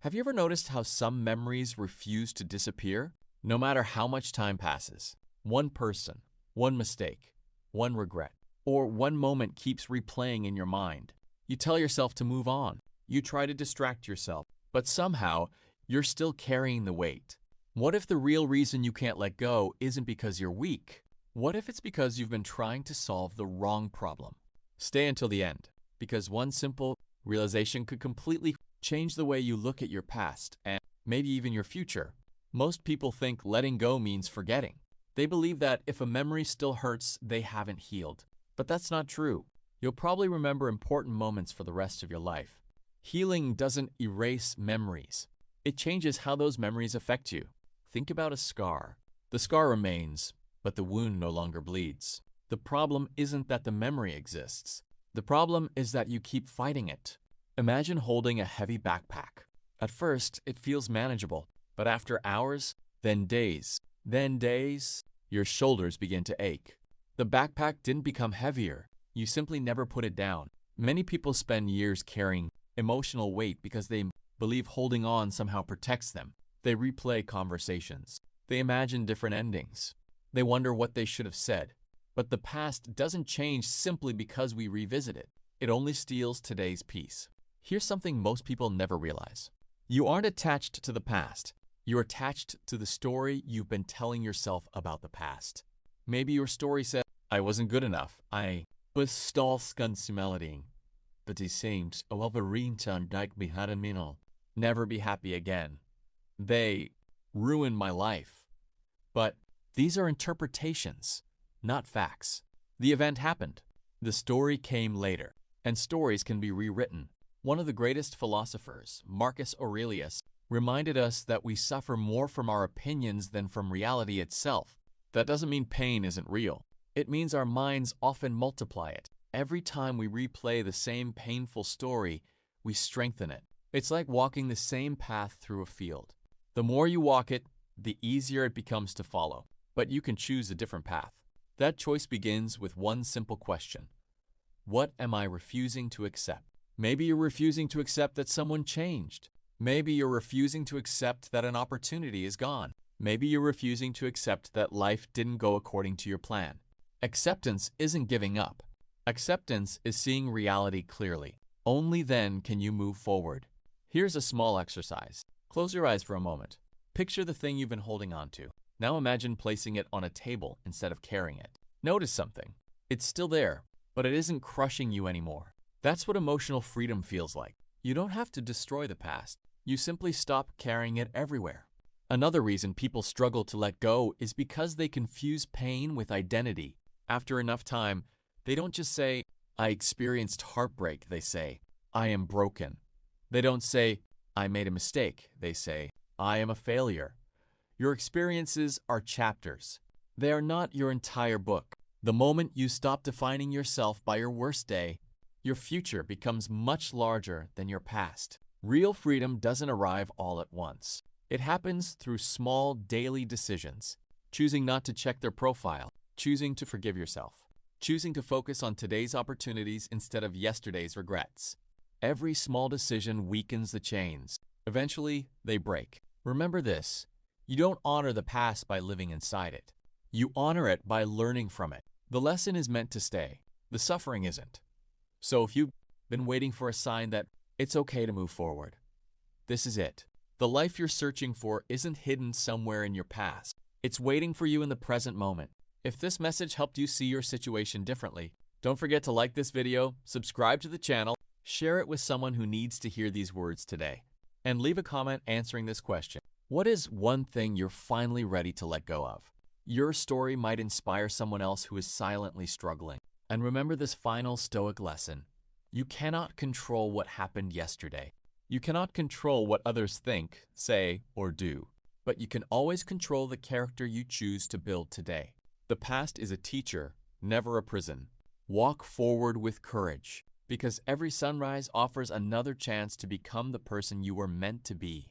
Have you ever noticed how some memories refuse to disappear, no matter how much time passes? One person, one mistake, one regret, or one moment keeps replaying in your mind. You tell yourself to move on. You try to distract yourself, but somehow you're still carrying the weight. What if the real reason you can't let go isn't because you're weak? What if it's because you've been trying to solve the wrong problem? Stay until the end, because one simple realization could completely change the way you look at your past and maybe even your future. Most people think letting go means forgetting. They believe that if a memory still hurts, they haven't healed. But that's not true. You'll probably remember important moments for the rest of your life. Healing doesn't erase memories. It changes how those memories affect you. Think about a scar. The scar remains, but the wound no longer bleeds. The problem isn't that the memory exists. The problem is that you keep fighting it. Imagine holding a heavy backpack. At first, it feels manageable, but after hours, then days, your shoulders begin to ache. The backpack didn't become heavier. You simply never put it down. Many people spend years carrying emotional weight because they believe holding on somehow protects them. They replay conversations. They imagine different endings. They wonder what they should have said. But the past doesn't change simply because we revisit it. It only steals today's peace. Here's something most people never realize. You aren't attached to the past. You're attached to the story you've been telling yourself about the past. Maybe your story said, I wasn't good enough. I was stalskunsimelding. But it seems, overreentern dijk me hadden minal. Never be happy again. They ruined my life. But these are interpretations, not facts. The event happened. The story came later, and stories can be rewritten. One of the greatest philosophers, Marcus Aurelius, reminded us that we suffer more from our opinions than from reality itself. That doesn't mean pain isn't real. It means our minds often multiply it. Every time we replay the same painful story, we strengthen it. It's like walking the same path through a field. The more you walk it, the easier it becomes to follow. But you can choose a different path. That choice begins with one simple question. What am I refusing to accept? Maybe you're refusing to accept that someone changed. Maybe you're refusing to accept that an opportunity is gone. Maybe you're refusing to accept that life didn't go according to your plan. Acceptance isn't giving up. Acceptance is seeing reality clearly. Only then can you move forward. Here's a small exercise. Close your eyes for a moment. Picture the thing you've been holding on to. Now imagine placing it on a table instead of carrying it. Notice something. It's still there, but it isn't crushing you anymore. That's what emotional freedom feels like. You don't have to destroy the past. You simply stop carrying it everywhere. Another reason people struggle to let go is because they confuse pain with identity. After enough time, they don't just say, I experienced heartbreak. They say, I am broken. They don't say, I made a mistake. They say, I am a failure. Your experiences are chapters. They are not your entire book. The moment you stop defining yourself by your worst day, your future becomes much larger than your past. Real freedom doesn't arrive all at once. It happens through small daily decisions. Choosing not to check their profile. Choosing to forgive yourself. Choosing to focus on today's opportunities instead of yesterday's regrets. Every small decision weakens the chains. Eventually, they break. Remember this. You don't honor the past by living inside it. You honor it by learning from it. The lesson is meant to stay. The suffering isn't. So if you've been waiting for a sign that it's okay to move forward, this is it. The life you're searching for isn't hidden somewhere in your past. It's waiting for you in the present moment. If this message helped you see your situation differently, don't forget to like this video, subscribe to the channel, share it with someone who needs to hear these words today, and leave a comment answering this question. What is one thing you're finally ready to let go of? Your story might inspire someone else who is silently struggling. And remember this final Stoic lesson. You cannot control what happened yesterday. You cannot control what others think, say, or do. But you can always control the character you choose to build today. The past is a teacher, never a prison. Walk forward with courage, because every sunrise offers another chance to become the person you were meant to be.